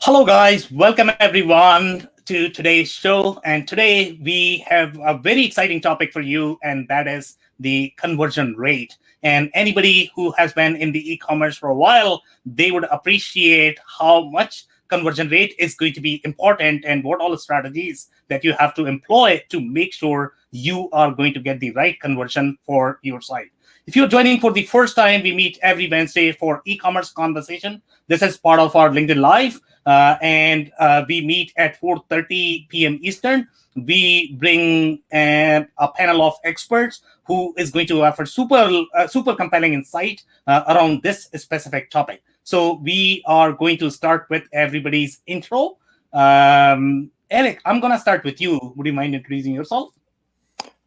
Hello, guys. Welcome, everyone, to today's show. And today we have a very exciting topic for you, and that is the conversion rate. And anybody who has been in the e-commerce for a while, they would appreciate how much conversion rate is going to be important and what all the strategies that you have to employ to make sure you are going to get the right conversion for your site. If you're joining for the first time, we meet every Wednesday for e-commerce conversation. This is part of our LinkedIn Live, and we meet at 4:30 p.m. Eastern. We bring a panel of experts who is going to offer super compelling insight around this specific topic. So we are going to start with everybody's intro. Eric, I'm going to start with you. Would you mind introducing yourself?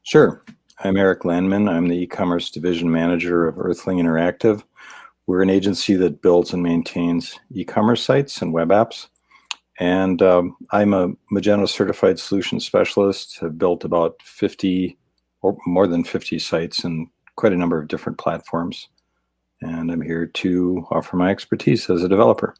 Sure. I'm Eric Landmann. I'm the e-commerce division manager of Earthling Interactive. We're an agency that builds and maintains e-commerce sites and web apps. And I'm a Magento certified solution specialist. Have built about 50 or more than 50 sites and quite a number of different platforms. And I'm here to offer my expertise as a developer.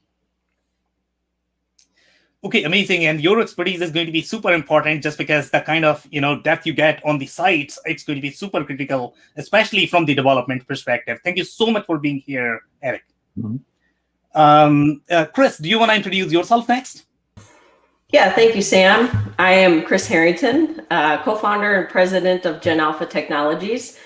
Okay, amazing. And your expertise is going to be super important just because the kind of depth you get on the sites, it's going to be super critical, especially from the development perspective. Thank you so much for being here, Eric. Mm-hmm. Chris, do you want to introduce yourself next? Yeah, thank you, Sam. I am Kristina Harrington, co-founder and president of Gen Alpha Technologies.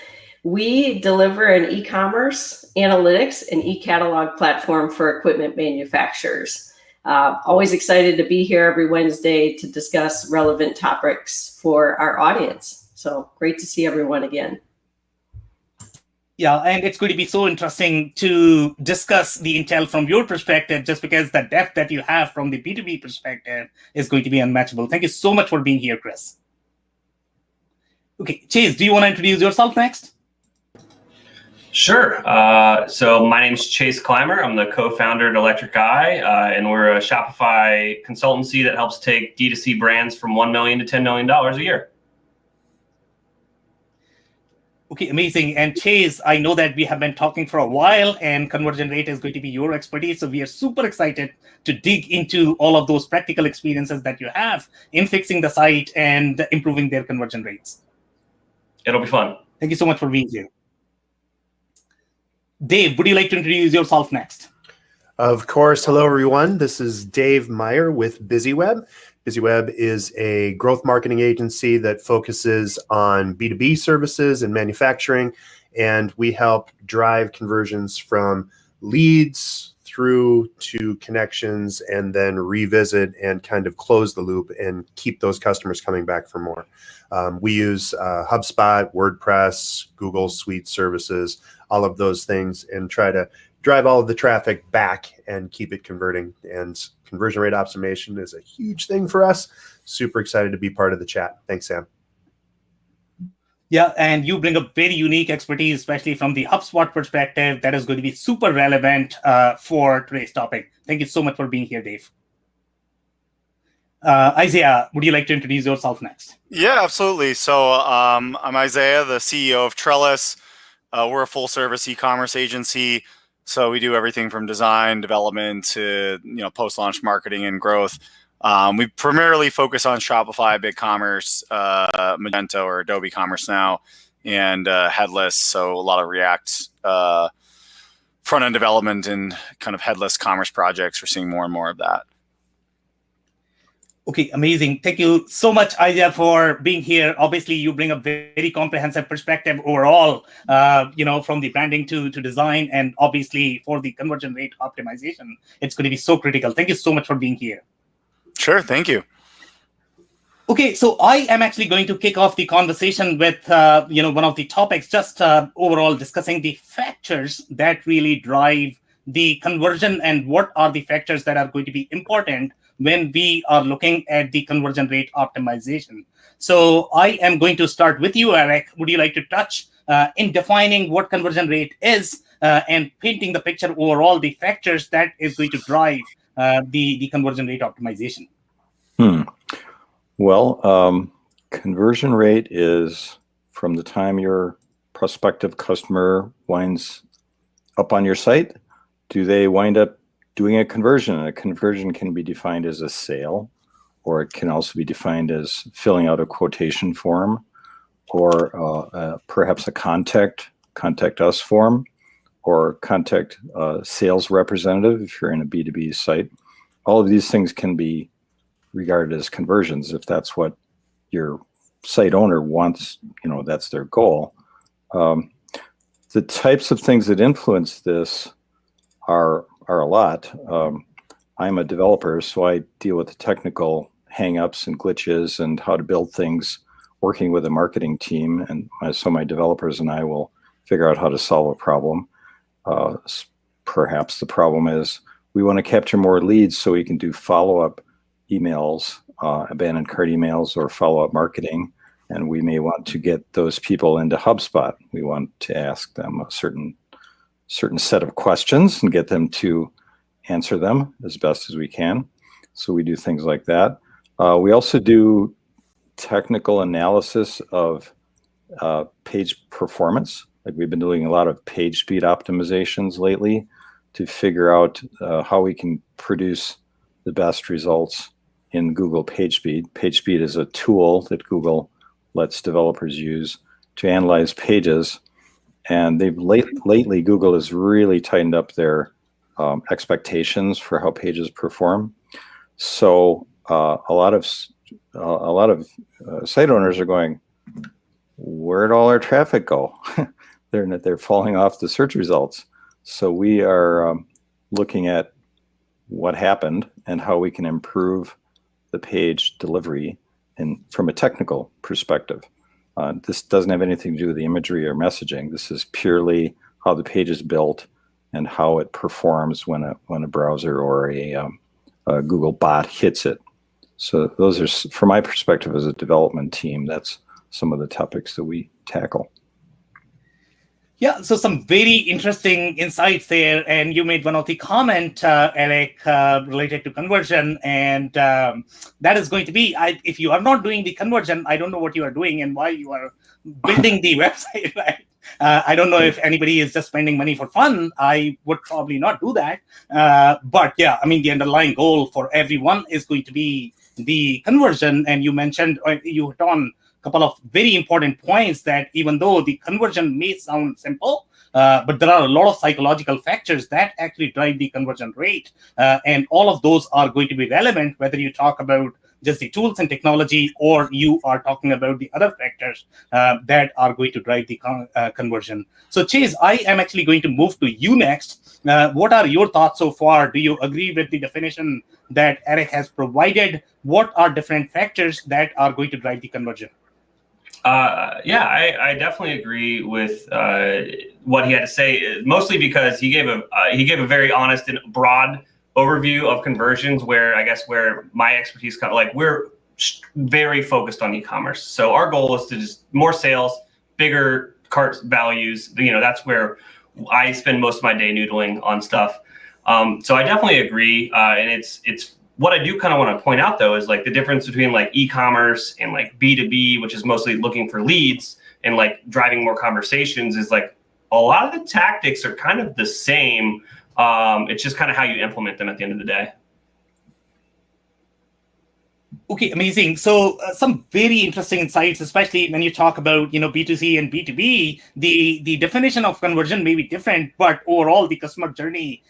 We deliver an e-commerce, analytics, and e-catalog platform for equipment manufacturers. Always excited to be here every Wednesday to discuss relevant topics for our audience. So great to see everyone again. Yeah, and it's going to be so interesting to discuss the intel from your perspective, just because the depth that you have from the B2B perspective is going to be unmatchable. Thank you so much for being here, Chris. Okay, Chase, do you want to introduce yourself next? Sure. So my name's Chase Clymer. I'm the co-founder at Electric Eye, and we're a Shopify consultancy that helps take D2C brands from $1 million to $10 million a year. Okay, amazing. And Chase, I know that we have been talking for a while, and conversion rate is going to be your expertise. So we are super excited to dig into all of those practical experiences that you have in fixing the site and improving their conversion rates. It'll be fun. Thank you so much for being here. Dave, would you like to introduce yourself next? Of course. Hello, everyone. This is Dave Meyer with BusyWeb. BusyWeb is a growth marketing agency that focuses on B2B services and manufacturing, and we help drive conversions from leads through to connections and then revisit and kind of close the loop and keep those customers coming back for more. We use HubSpot, WordPress, Google Suite services, all of those things, and try to drive all of the traffic back and keep it converting. And conversion rate optimization is a huge thing for us. Super excited to be part of the chat. Thanks, Sam. Yeah, and you bring a very unique expertise, especially from the HubSpot perspective, that is going to be super relevant for today's topic. Thank you so much for being here, Dave. Isaiah, would you like to introduce yourself next? Yeah, absolutely. So I'm Isaiah, the CEO of Trellis. We're a full-service e-commerce agency, so we do everything from design, development to post-launch marketing and growth. We primarily focus on Shopify, BigCommerce, Magento or Adobe Commerce now, and headless. So a lot of React front-end development and kind of headless commerce projects. We're seeing more and more of that. Okay, amazing. Thank you so much, Isaiah, for being here. Obviously, you bring a very comprehensive perspective overall, from the branding to design, and obviously for the conversion rate optimization. It's going to be so critical. Thank you so much for being here. Sure, thank you. Okay, so I am actually going to kick off the conversation with, one of the topics, just overall discussing the factors that really drive the conversion and what are the factors that are going to be important when we are looking at the conversion rate optimization. So I am going to start with you, Eric. Would you like to touch in defining what conversion rate is and painting the picture overall, the factors that is going to drive the conversion rate optimization? Well, conversion rate is from the time your prospective customer winds up on your site. Do they wind up doing a conversion. And a conversion can be defined as a sale, or it can also be defined as filling out a quotation form, or perhaps a contact us form, or contact a sales representative if you're in a B2B site. All of these things can be regarded as conversions if that's what your site owner wants, that's their goal. The types of things that influence this are a lot. I'm a developer, so I deal with the technical hang-ups and glitches and how to build things working with a marketing team. And so my developers and I will figure out how to solve a problem. Perhaps the problem is we want to capture more leads so we can do follow-up emails, abandoned cart emails, or follow-up marketing. And we may want to get those people into HubSpot. We want to ask them a certain set of questions and get them to answer them as best as we can. So we do things like that. We also do technical analysis of page performance. Like we've been doing a lot of page speed optimizations lately to figure out how we can produce the best results in Google PageSpeed. PageSpeed is a tool that Google lets developers use to analyze pages. And they've lately, Google has really tightened up their expectations for how pages perform. So a lot of site owners are going, where'd all our traffic go? They're falling off the search results. So we are looking at what happened and how we can improve the page delivery from a technical perspective. This doesn't have anything to do with the imagery or messaging. This is purely how the page is built and how it performs when a browser or a Google bot hits it. So those are, from my perspective as a development team, that's some of the topics that we tackle. Yeah, so some very interesting insights there. And you made one of the comment, Eric, related to conversion. And that is going to be, if you are not doing the conversion, I don't know what you are doing and why you are building the website, right? I don't know if anybody is just spending money for fun. I would probably not do that. But yeah, I mean, the underlying goal for everyone is going to be the conversion. And you mentioned, you hit on couple of very important points that even though the conversion may sound simple, but there are a lot of psychological factors that actually drive the conversion rate. And all of those are going to be relevant, whether you talk about just the tools and technology, or you are talking about the other factors that are going to drive the conversion. So Chase, I am actually going to move to you next. What are your thoughts so far? Do you agree with the definition that Eric has provided? What are different factors that are going to drive the conversion? Yeah, I definitely agree with what he had to say, mostly because he gave a very honest and broad overview of conversions, where my expertise we're very focused on e-commerce. So our goal is to just more sales, bigger cart values. That's where I spend most of my day noodling on stuff. So I definitely agree, and it's. What I do kind of want to point out, though, is the difference between e-commerce and B2B, which is mostly looking for leads and driving more conversations, is a lot of the tactics are kind of the same. It's just kind of how you implement them at the end of the day. Okay, amazing. So some very interesting insights, especially when you talk about B2C and B2B. The definition of conversion may be different, but overall the customer journey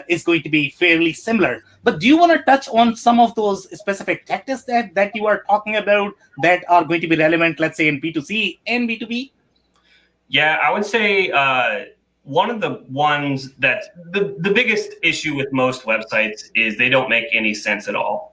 is going to be fairly similar. But do you want to touch on some of those specific tactics that you are talking about that are going to be relevant, let's say in B2C and B2B? Yeah, I would say one of the ones that the biggest issue with most websites is they don't make any sense at all.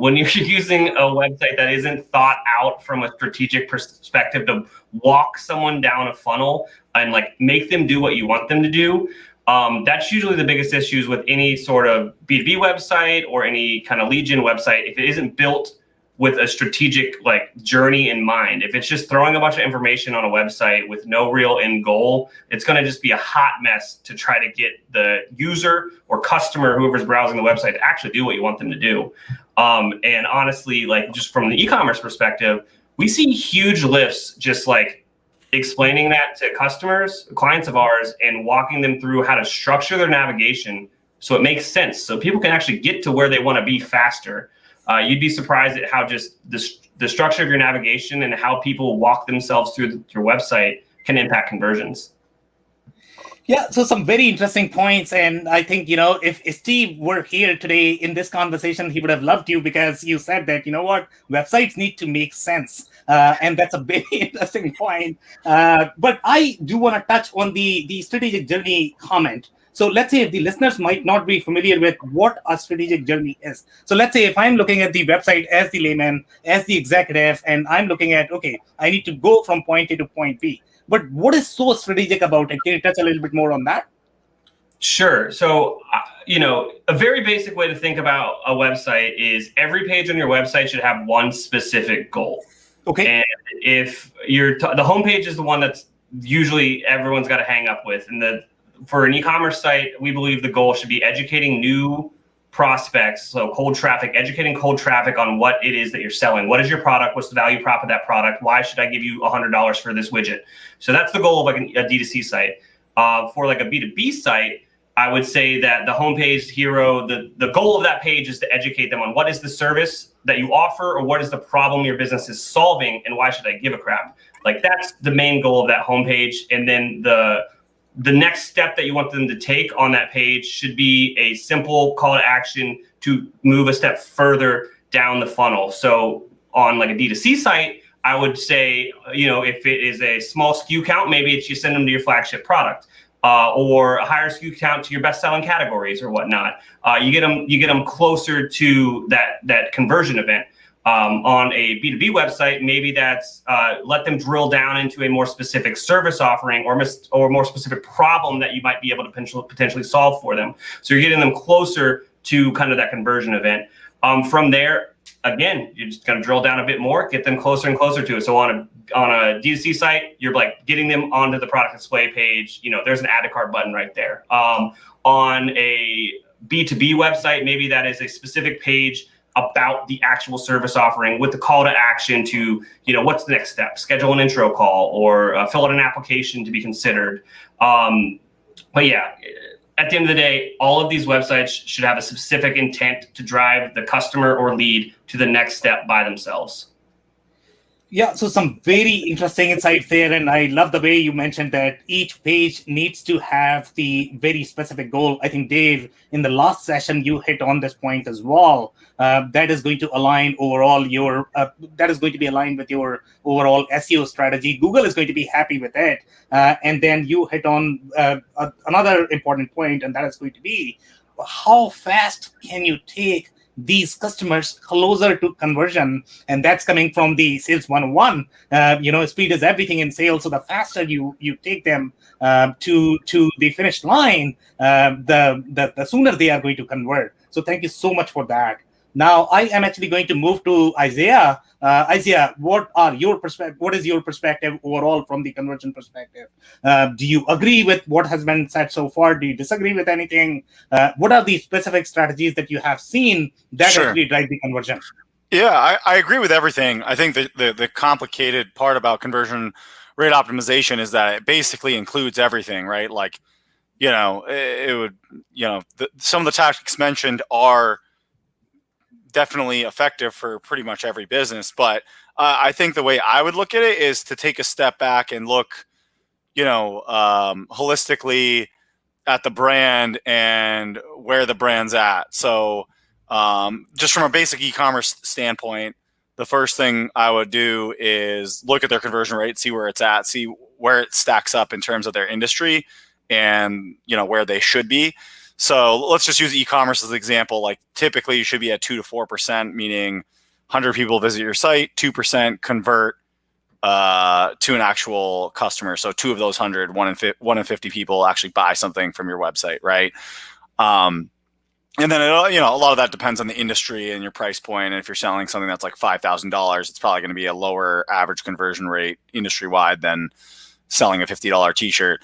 When you're using a website that isn't thought out from a strategic perspective to walk someone down a funnel and make them do what you want them to do, that's usually the biggest issues with any sort of B2B website or any kind of lead gen website. If it isn't built with a strategic journey in mind, if it's just throwing a bunch of information on a website with no real end goal, it's going to just be a hot mess to try to get the user or customer, whoever's browsing the website, to actually do what you want them to do. And honestly, just from the e-commerce perspective, we see huge lifts just explaining that to customers, clients of ours, and walking them through how to structure their navigation So it makes sense. So people can actually get to where they want to be faster. You'd be surprised at how just the structure of your navigation and how people walk themselves through your website can impact conversions. Yeah, so some very interesting points. And I think, if Steve were here today in this conversation, he would have loved you, because you said that, websites need to make sense. And that's a very interesting point. But I do want to touch on the strategic journey comment. So let's say if the listeners might not be familiar with what a strategic journey is. So let's say if I'm looking at the website as the layman, as the executive, and I'm looking at, okay, I need to go from point A to point B. But what is so strategic about it? Can you touch a little bit more on that? Sure. So, a very basic way to think about a website is every page on your website should have one specific goal. Okay. And if the homepage is the one that's usually everyone's got to hang up with, and for an e-commerce site, we believe the goal should be educating new prospects, so educating cold traffic on what it is that you're selling. What is your product? What's the value prop of that product? Why should I give you $100 for this widget? So that's the goal of like a D2C site. For like a B2B site, I would say that the homepage hero, the goal of that page is to educate them on what is the service that you offer, or what is the problem your business is solving, and why should I give a crap? Like, that's the main goal of that homepage. And then the next step that you want them to take on that page should be a simple call to action to move a step further down the funnel. So on like a D2C site, I would say, if it is a small SKU count, maybe it's you send them to your flagship product, or a higher SKU count to your best-selling categories or whatnot. You get them closer to that conversion event. On a B2B website, maybe that's let them drill down into a more specific service offering or more specific problem that you might be able to potentially solve for them. So you're getting them closer to kind of that conversion event. From there, again, you're just going to drill down a bit more, get them closer and closer to it. So on a D2C site, you're like getting them onto the product display page. There's an add to cart button right there. On a B2B website, maybe that is a specific page about the actual service offering with the call to action to, what's the next step? Schedule an intro call or fill out an application to be considered. But yeah, at the end of the day, all of these websites should have a specific intent to drive the customer or lead to the next step by themselves. Yeah, so some very interesting insights there. And I love the way you mentioned that each page needs to have the very specific goal. I think, Dave, in the last session, you hit on this point as well. That is going to align overall that is going to be aligned with your overall SEO strategy. Google is going to be happy with it. And then you hit on another important point, and that is going to be how fast can you take these customers closer to conversion. And that's coming from the sales 101. Speed is everything in sales. So the faster you take them to the finish line, the sooner they are going to convert. So thank you so much for that. Now I am actually going to move to Isaiah. Isaiah, what is your perspective overall from the conversion perspective? Do you agree with what has been said so far? Do you disagree with anything? What are the specific strategies that you have seen that actually drive the conversion? Yeah, I agree with everything. I think the complicated part about conversion rate optimization is that it basically includes everything, right? Like, it would, some of the tactics mentioned are definitely effective for pretty much every business. But I think the way I would look at it is to take a step back and look, holistically at the brand and where the brand's at. So just from a basic e-commerce standpoint, the first thing I would do is look at their conversion rate, see where it's at, see where it stacks up in terms of their industry and, where they should be. So let's just use e-commerce as an example. Like, typically you should be at 2 to 4%, meaning 100 people visit your site, 2% convert to an actual customer. So 2 of those 100, 1 in 50 people actually buy something from your website, right? And then a lot of that depends on the industry and your price point. And if you're selling something that's like $5,000, it's probably going to be a lower average conversion rate industry-wide than selling a $50 t-shirt.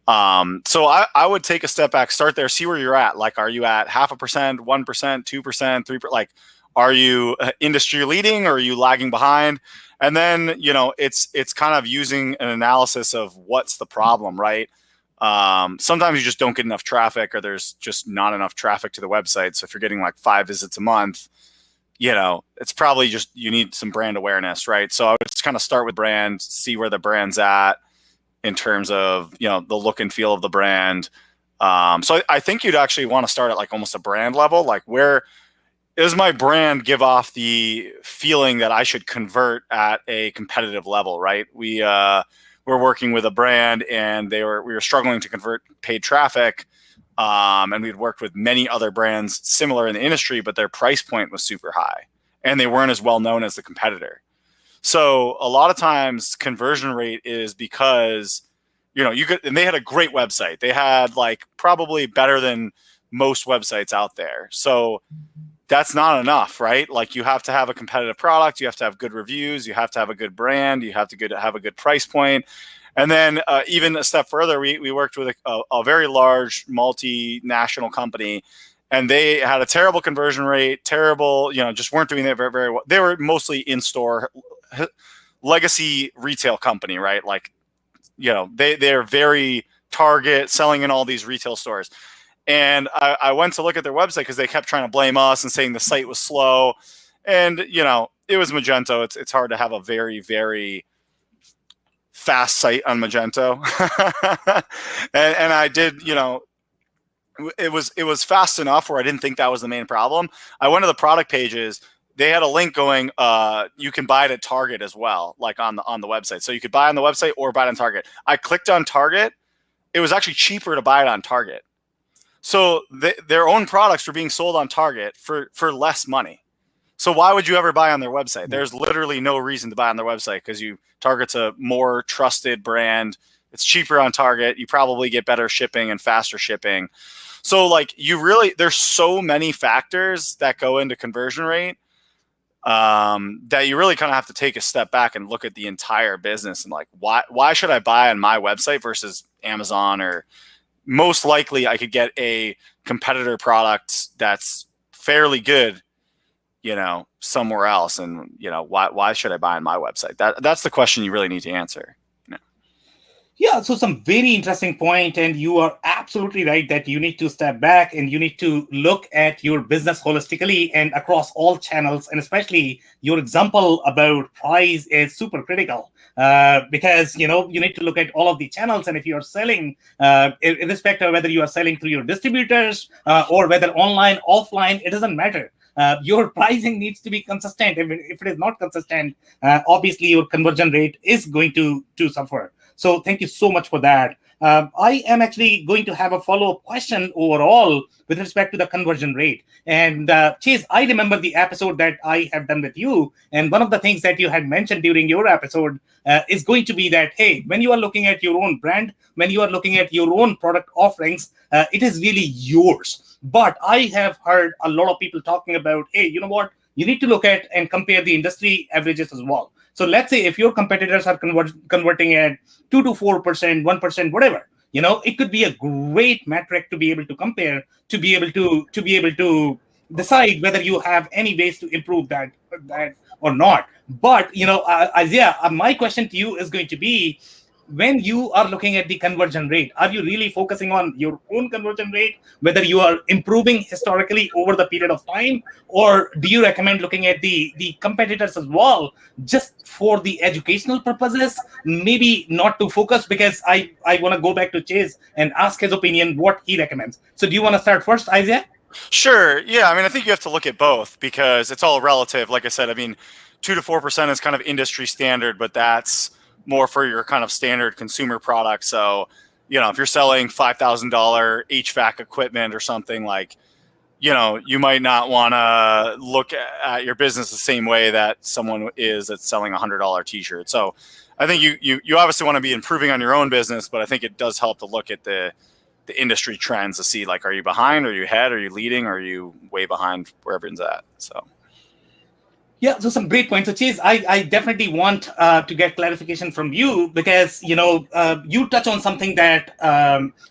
So I would take a step back, start there, see where you're at. Like, are you at 0.5%, 1%, 2%, 3%? Like, are you industry leading or are you lagging behind? And then, it's kind of using an analysis of what's the problem, right? Sometimes you just don't get enough traffic, or there's just not enough traffic to the website. So if you're getting like 5 visits a month, it's probably just you need some brand awareness, right? So I would just kind of start with brand, see where the brand's at in terms of the look and feel of the brand. So I think you'd actually want to start at like almost a brand level, like where does my brand give off the feeling that I should convert at a competitive level, right? We're working with a brand, and we were struggling to convert paid traffic. And we'd worked with many other brands similar in the industry, but their price point was super high and they weren't as well known as the competitor. So a lot of times conversion rate is because, and they had a great website. They had like probably better than most websites out there. So that's not enough, right? Like you have to have a competitive product. You have to have good reviews. You have to have a good brand. You have to have a good price point. And then even a step further, we worked with a very large multinational company, and they had a terrible conversion rate, terrible, just weren't doing that very, very well. They were mostly in-store legacy retail company, right? Like, they're very Target, selling in all these retail stores. And I went to look at their website because they kept trying to blame us and saying the site was slow. And, it was Magento. It's hard to have a very, very fast site on Magento. and I did, it was fast enough where I didn't think that was the main problem. I went to the product pages. They had a link going, you can buy it at Target as well, like on the website. So you could buy on the website or buy it on Target. I clicked on Target. It was actually cheaper to buy it on Target. So their own products were being sold on Target for less money. So why would you ever buy on their website? There's literally no reason to buy on their website because Target's a more trusted brand. It's cheaper on Target. You probably get better shipping and faster shipping. So like there's so many factors that go into conversion rate that you really kind of have to take a step back and look at the entire business and like, why should I buy on my website versus Amazon? Or most likely I could get a competitor product that's fairly good, somewhere else. And, why should I buy on my website? That's the question you really need to answer. Yeah, so some very interesting point, and you are absolutely right that you need to step back and you need to look at your business holistically and across all channels, and especially your example about price is super critical because you need to look at all of the channels, and if you are selling, irrespective of whether you are selling through your distributors or whether online, offline, it doesn't matter. Your pricing needs to be consistent. If it is not consistent, obviously your conversion rate is going to suffer. So thank you so much for that. I am actually going to have a follow-up question overall with respect to the conversion rate. And Chase, I remember the episode that I have done with you. And one of the things that you had mentioned during your episode is going to be that, hey, when you are looking at your own brand, when you are looking at your own product offerings, it is really yours. But I have heard a lot of people talking about, hey, you know what? You need to look at and compare the industry averages as well. So let's say if your competitors are converting at 2 to 4%, 1%, whatever, it could be a great metric to be able to compare, to be able to decide whether you have any ways to improve that or not. But Isaiah, my question to you is going to be, when you are looking at the conversion rate, are you really focusing on your own conversion rate, whether you are improving historically over the period of time, or do you recommend looking at the competitors as well, just for the educational purposes, maybe not to focus? Because I want to go back to Chase and ask his opinion, what he recommends. So do you want to start first, Isaiah? Sure. Yeah. I think you have to look at both because it's all relative. Like I said, 2 to 4% is kind of industry standard, but that's more for your kind of standard consumer product. So, if you're selling $5,000 HVAC equipment or something, like, you might not want to look at your business the same way that someone is that's selling a $100 t-shirt. So I think you obviously want to be improving on your own business, but I think it does help to look at the industry trends to see, like, are you behind? Are you ahead? Are you leading? Or are you way behind where everyone's at? So. Yeah, so some great points. So Chase, I definitely want to get clarification from you because, you touch on something that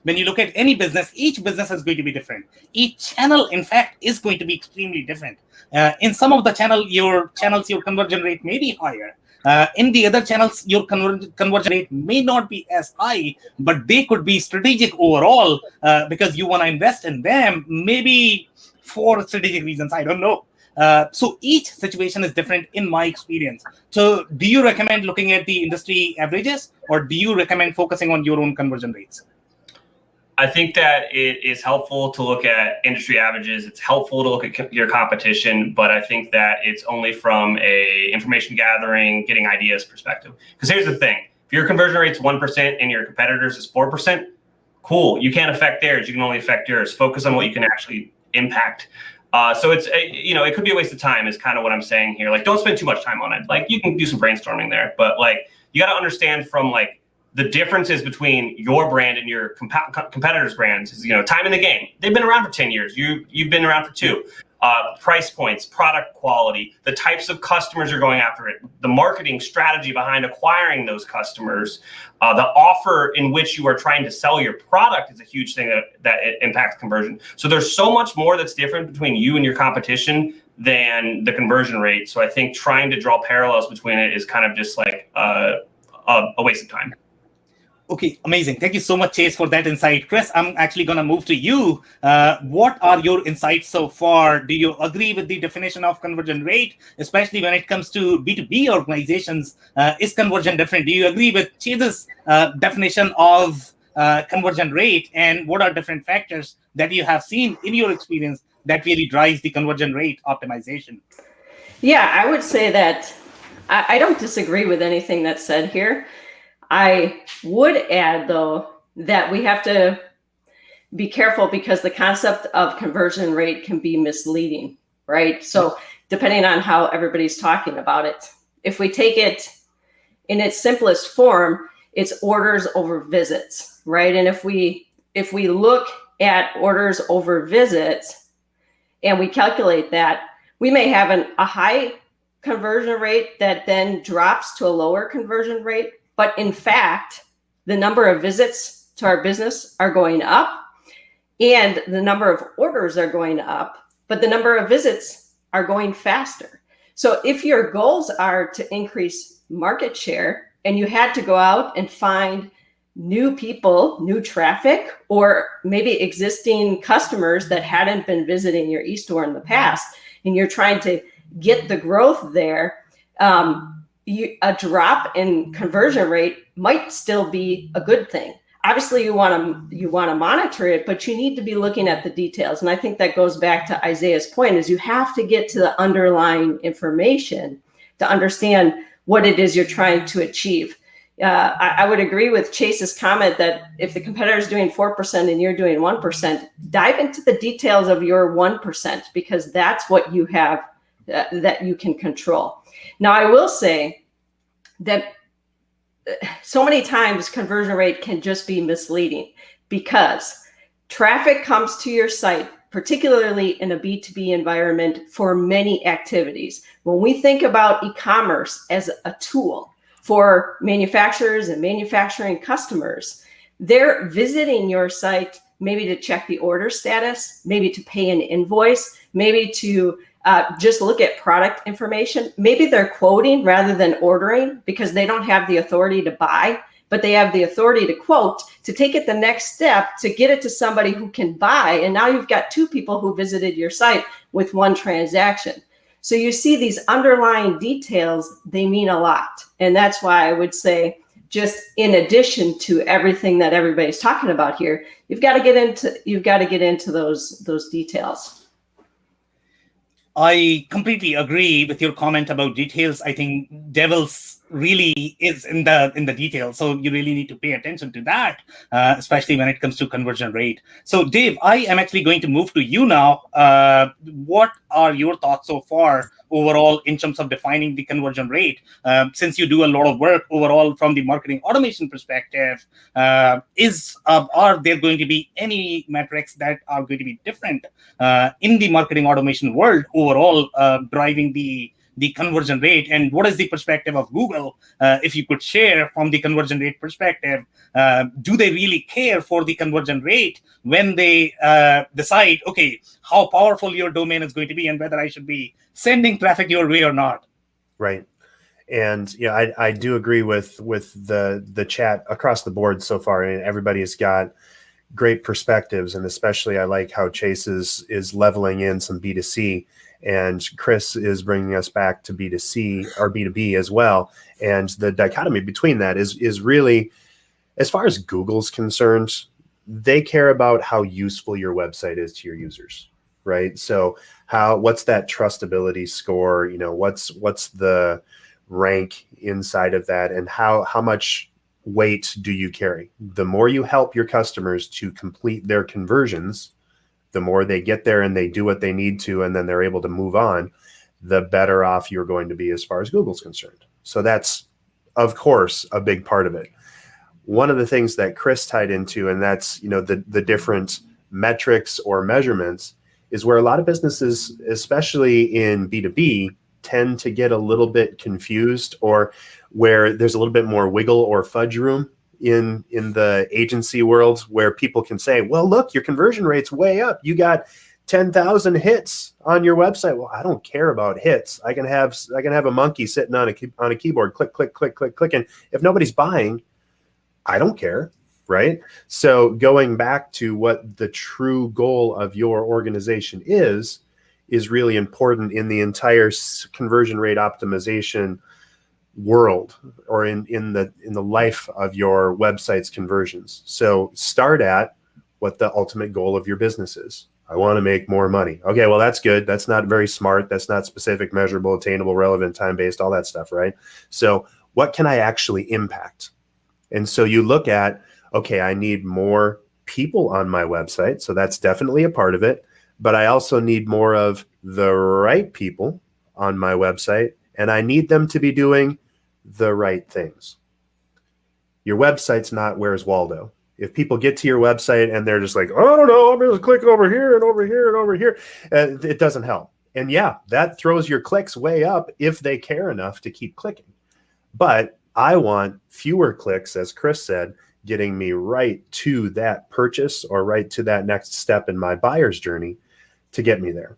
when you look at any business, each business is going to be different. Each channel, in fact, is going to be extremely different. In some of the your channels, your conversion rate may be higher. In the other channels, your conversion rate may not be as high, but they could be strategic overall because you want to invest in them, maybe for strategic reasons. I don't know. So each situation is different in my experience. So do you recommend looking at the industry averages, or do you recommend focusing on your own conversion rates? I think that it is helpful to look at industry averages. It's helpful to look at your competition, but I think that it's only from a information gathering, getting ideas perspective. Because here's the thing: if your conversion rate's 1% and your competitors is 4%, cool. You can't affect theirs. You can only affect yours. Focus on what you can actually impact. So it's it could be a waste of time, is kind of what I'm saying here. Like, don't spend too much time on it. Like, you can do some brainstorming there, but like, you got to understand from like the differences between your brand and your competitors' brands is, time in the game. They've been around for 10 years. You've been around for 2. Price points, product quality, the types of customers you're going after, it, the marketing strategy behind acquiring those customers, the offer in which you are trying to sell your product is a huge thing that it impacts conversion. So there's so much more that's different between you and your competition than the conversion rate. So I think trying to draw parallels between it is kind of just like a waste of time. Okay, amazing. Thank you so much, Chase, for that insight. Chris, I'm actually going to move to you. What are your insights so far? Do you agree with the definition of conversion rate, especially when it comes to B2B organizations? Is conversion different? Do you agree with Chase's definition of conversion rate? And what are different factors that you have seen in your experience that really drives the conversion rate optimization? Yeah, I would say that I don't disagree with anything that's said here. I would add, though, that we have to be careful because the concept of conversion rate can be misleading, right? So depending on how everybody's talking about it, if we take it in its simplest form, it's orders over visits, right? And if we look at orders over visits and we calculate that, we may have a high conversion rate that then drops to a lower conversion rate. But in fact, the number of visits to our business are going up and the number of orders are going up, but the number of visits are going faster. So if your goals are to increase market share and you had to go out and find new people, new traffic, or maybe existing customers that hadn't been visiting your e-store in the past, and you're trying to get the growth there, a drop in conversion rate might still be a good thing. Obviously, you want to monitor it, but you need to be looking at the details. And I think that goes back to Isaiah's point: is you have to get to the underlying information to understand what it is you're trying to achieve. I would agree with Chase's comment that if the competitor is doing 4% and you're doing 1%, dive into the details of your 1%, because that's what you have that you can control. Now, I will say that so many times conversion rate can just be misleading because traffic comes to your site, particularly in a B2B environment, for many activities. When we think about e-commerce as a tool for manufacturers and manufacturing customers, they're visiting your site maybe to check the order status, maybe to pay an invoice, maybe to just look at product information. Maybe they're quoting rather than ordering because they don't have the authority to buy, but they have the authority to quote, to take it the next step, to get it to somebody who can buy. And now you've got 2 people who visited your site with 1 transaction. So you see these underlying details, they mean a lot. And that's why I would say, just in addition to everything that everybody's talking about here, you've got to get into those details. I completely agree with your comment about details. I think devil's really is in the details. So you really need to pay attention to that, especially when it comes to conversion rate. So Dave, I am actually going to move to you now. What are your thoughts so far overall in terms of defining the conversion rate? Since you do a lot of work overall from the marketing automation perspective, are there going to be any metrics that are going to be different in the marketing automation world overall driving the conversion rate? And what is the perspective of Google? If you could share from the conversion rate perspective, do they really care for the conversion rate when they decide, okay, how powerful your domain is going to be and whether I should be sending traffic your way or not? Right. And I do agree with the chat across the board so far, and everybody's got great perspectives, and especially I like how Chase is leveling in some B2C, and Chris is bringing us back to B2C or B2B as well. And the dichotomy between that is really, as far as Google's concerned, they care about how useful your website is to your users, right? So what's that trustability score? What's the rank inside of that, and how much weight do you carry? The more you help your customers to complete their conversions, the more they get there and they do what they need to, and then they're able to move on, the better off you're going to be as far as Google's concerned. So that's, of course, a big part of it. One of the things that Chris tied into, and that's the different metrics or measurements, is where a lot of businesses, especially in B2B, tend to get a little bit confused, or where there's a little bit more wiggle or fudge room in the agency world, where people can say, well, look, your conversion rate's way up. You got 10,000 hits on your website. Well, I don't care about hits. I can have a monkey sitting on a keyboard, click, click, click, click, click. And if nobody's buying, I don't care, right? So going back to what the true goal of your organization is really important in the entire conversion rate optimization world, or in the life of your website's conversions. So start at what the ultimate goal of your business is. I want to make more money. Okay, well, that's good. That's not very smart. That's not specific, measurable, attainable, relevant, time-based, all that stuff, right? So what can I actually impact? And so you look at, okay, I need more people on my website. So that's definitely a part of it. But I also need more of the right people on my website, and I need them to be doing the right things. Your website's not Where's Waldo. If people get to your website and they're just like, oh, I don't know, I'm going to click over here and over here and over here, it doesn't help. And yeah, that throws your clicks way up if they care enough to keep clicking. But I want fewer clicks, as Chris said, getting me right to that purchase or right to that next step in my buyer's journey to get me there.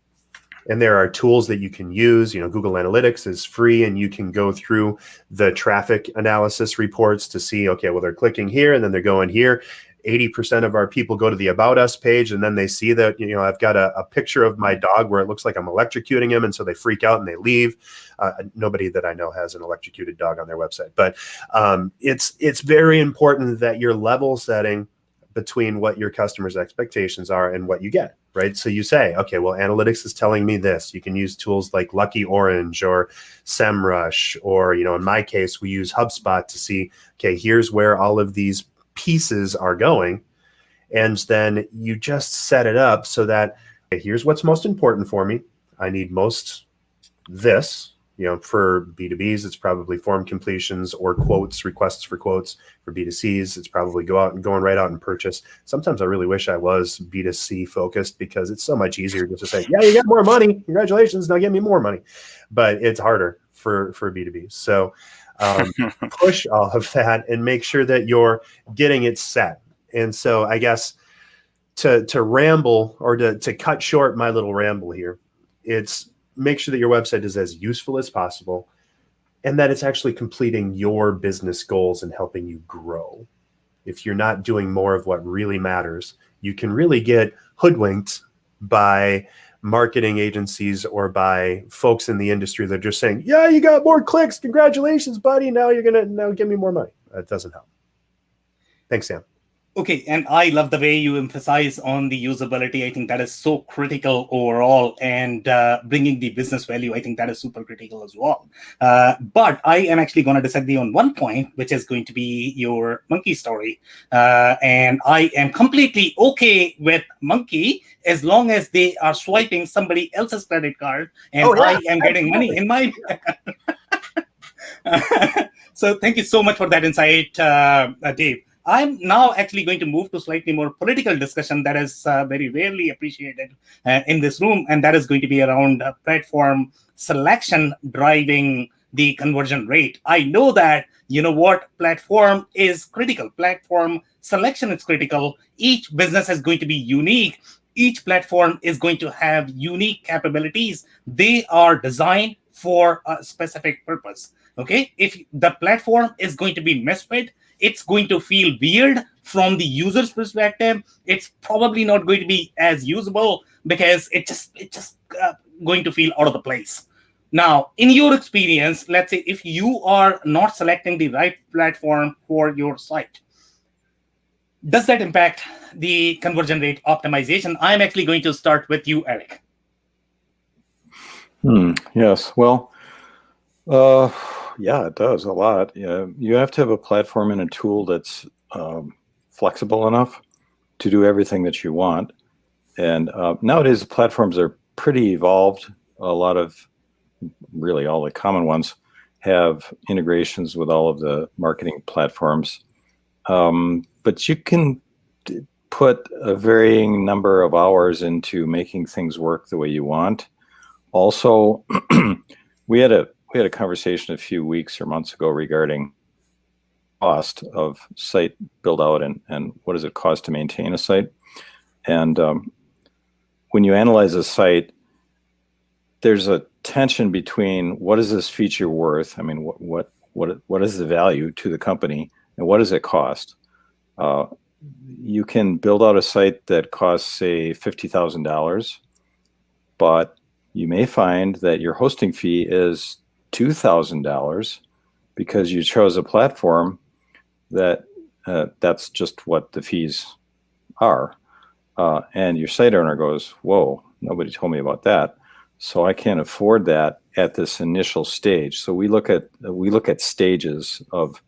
And there are tools that you can use. Google Analytics is free, and you can go through the traffic analysis reports to see, okay, well, they're clicking here and then they're going here. 80% of our people go to the About Us page, and then they see that, I've got a picture of my dog where it looks like I'm electrocuting him. And so they freak out and they leave. Nobody that I know has an electrocuted dog on their website. But it's very important that you're level setting between what your customers' expectations are and what you get, right? So you say, okay, well, analytics is telling me this. You can use tools like Lucky Orange or SEMrush, or, in my case, we use HubSpot to see, okay, here's where all of these pieces are going. And then you just set it up so that, okay, here's what's most important for me. I need most this. For B2Bs, it's probably form completions or quotes, requests for quotes. For B2Cs, it's probably going right out and purchase. Sometimes I really wish I was B2C focused, because it's so much easier just to say, yeah, you got more money. Congratulations. Now give me more money. But it's harder for B2B. So push all of that and make sure that you're getting it set. And so I guess to ramble, or to cut short my little ramble here, it's make sure that your website is as useful as possible, and that it's actually completing your business goals and helping you grow. If you're not doing more of what really matters, you can really get hoodwinked by marketing agencies or by folks in the industry that are just saying, yeah, you got more clicks. Congratulations, buddy. Now give me more money. That doesn't help. Thanks, Sam. Okay, and I love the way you emphasize on the usability. I think that is so critical overall, and bringing the business value, I think that is super critical as well. But I am actually going to disagree on one point, which is going to be your monkey story. And I am completely okay with monkey as long as they are swiping somebody else's credit card and I am getting money in my... So thank you so much for that insight, Dave. I'm now actually going to move to slightly more political discussion that is very rarely appreciated in this room, and that is going to be around platform selection driving the conversion rate. I know that, platform is critical. Platform selection is critical. Each business is going to be unique. Each platform is going to have unique capabilities. They are designed for a specific purpose. Okay, if the platform is going to be misfit, it's going to feel weird from the user's perspective. It's probably not going to be as usable because it's just going to feel out of the place. Now, in your experience, let's say if you are not selecting the right platform for your site, does that impact the conversion rate optimization? I'm actually going to start with you, Eric. Yes. Well, yeah, it does a lot. You have to have a platform and a tool that's flexible enough to do everything that you want. And nowadays, the platforms are pretty evolved. A lot of, really all the common ones, have integrations with all of the marketing platforms. But you can put a varying number of hours into making things work the way you want. Also, we had a conversation a few weeks or months ago regarding cost of site build out and what does it cost to maintain a site. And when you analyze a site, there's a tension between what is this feature worth? I mean, what is the value to the company, and what does it cost? You can build out a site that costs, say, $50,000, but you may find that your hosting fee is $2,000 because you chose a platform that that's just what the fees are. And your site owner goes, whoa, nobody told me about that. So I can't afford that at this initial stage. So we look at stages of,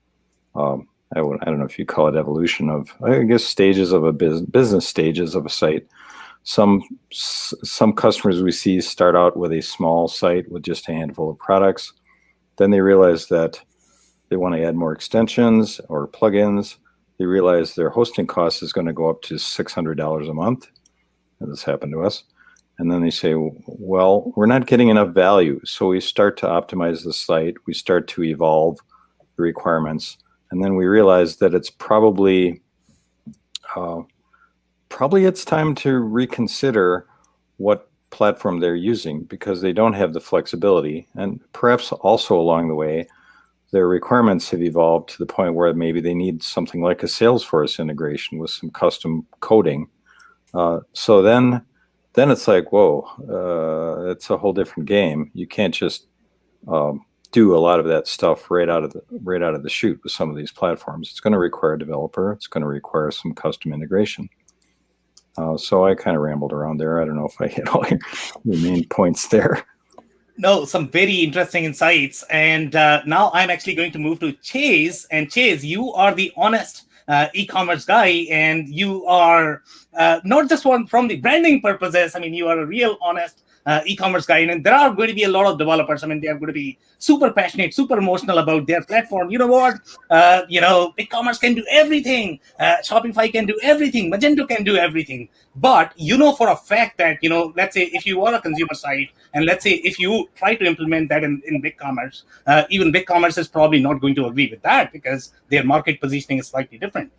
I don't know if you call it evolution of, I guess, stages of a business stages of a site. Some customers we see start out with a small site with just a handful of products. Then they realize that they want to add more extensions or plugins. They realize their hosting cost is going to go up to $600 a month. And this happened to us. And then they say, well, we're not getting enough value. So we start to optimize the site. We start to evolve the requirements. And then we realize that it's probably it's time to reconsider what platform they're using because they don't have the flexibility. And perhaps also along the way, their requirements have evolved to the point where maybe they need something like a Salesforce integration with some custom coding. So then it's like, whoa, it's a whole different game. You can't just do a lot of that stuff right out of the chute with some of these platforms. It's going to require a developer. It's going to require some custom integration. So I kind of rambled around there. I don't know if I hit all your main points there. No, some very interesting insights. And now I'm actually going to move to Chase. And Chase, you are the honest e-commerce guy, and you are not just from the branding purposes. I mean, you are a real honest e-commerce guy, and there are going to be a lot of developers. I mean, they are going to be super passionate, super emotional about their platform. You know what? E-commerce can do everything. Shopify can do everything. Magento can do everything. But you know for a fact that, let's say if you are a consumer site, and let's say if you try to implement that in BigCommerce, even BigCommerce is probably not going to agree with that because their market positioning is slightly different.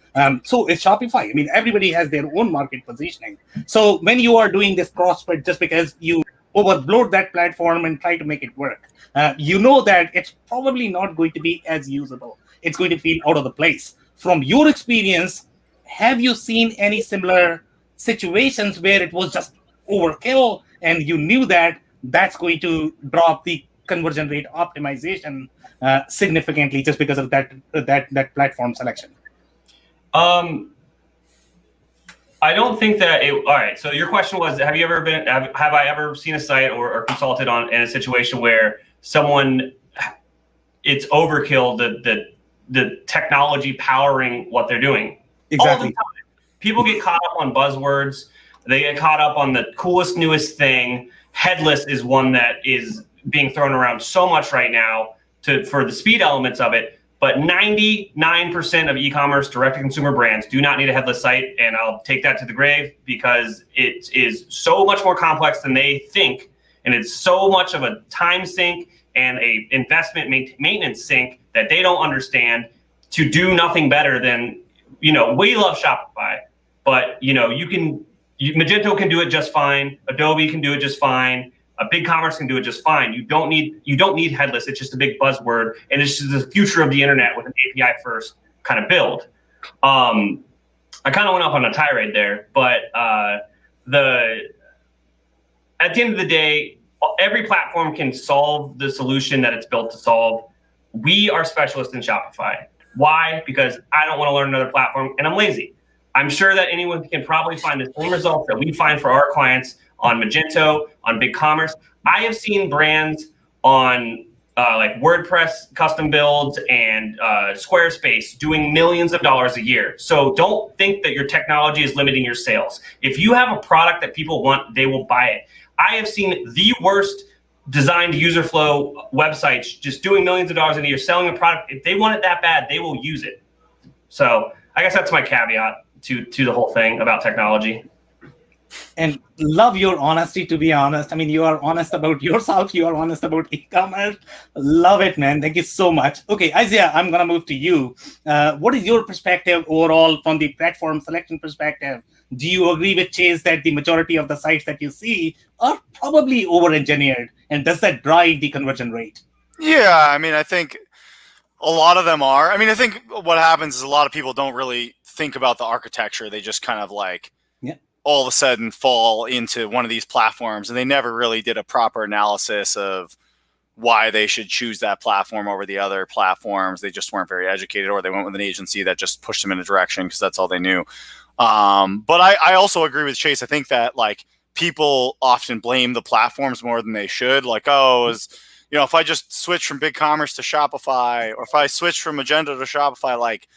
So is Shopify. I mean, everybody has their own market positioning. So when you are doing this cross-fit, just because you overload that platform and try to make it work, you know that it's probably not going to be as usable. It's going to feel out of the place. From your experience, have you seen any similar situations where it was just overkill and you knew that that's going to drop the conversion rate optimization significantly just because of that platform selection? I don't think that all right. So your question was, have I ever seen a site or consulted in a situation where it's overkill, the technology powering what they're doing? Exactly. All the time. People get caught up on buzzwords. They get caught up on the coolest, newest thing. Headless is one that is being thrown around so much right now for the speed elements of it. But 99% of e-commerce direct-to-consumer brands do not need a headless site, and I'll take that to the grave because it is so much more complex than they think, and it's so much of a time sink and a investment maintenance sink that they don't understand to do nothing better than, we love Shopify, but Magento can do it just fine. Adobe can do it just fine. BigCommerce can do it just fine. You don't need headless. It's just a big buzzword, and it's just the future of the internet with an API first kind of build. I kind of went off on a tirade there, but at the end of the day, every platform can solve the solution that it's built to solve. We are specialists in Shopify. Why? Because I don't want to learn another platform, and I'm lazy. I'm sure that anyone can probably find the same results that we find for our clients on Magento, on BigCommerce. I have seen brands on like WordPress custom builds and Squarespace doing millions of dollars a year. So don't think that your technology is limiting your sales. If you have a product that people want, they will buy it. I have seen the worst designed user flow websites just doing millions of dollars a year, selling a product. If they want it that bad, they will use it. So I guess that's my caveat to the whole thing about technology. And love your honesty, to be honest. I mean, you are honest about yourself. You are honest about e-commerce. Love it, man. Thank you so much. Okay, Isaiah, I'm going to move to you. What is your perspective overall from the platform selection perspective? Do you agree with Chase that the majority of the sites that you see are probably over-engineered? And does that drive the conversion rate? Yeah, I mean, I think a lot of them are. I mean, I think what happens is a lot of people don't really think about the architecture. They just kind of like all of a sudden fall into one of these platforms, and they never really did a proper analysis of why they should choose that platform over the other platforms. They just weren't very educated, or they went with an agency that just pushed them in a direction because that's all they knew. But I also agree with Chase. I think that like people often blame the platforms more than they should. Like, if I just switch from BigCommerce to Shopify, or if I switch from Magento to Shopify, like,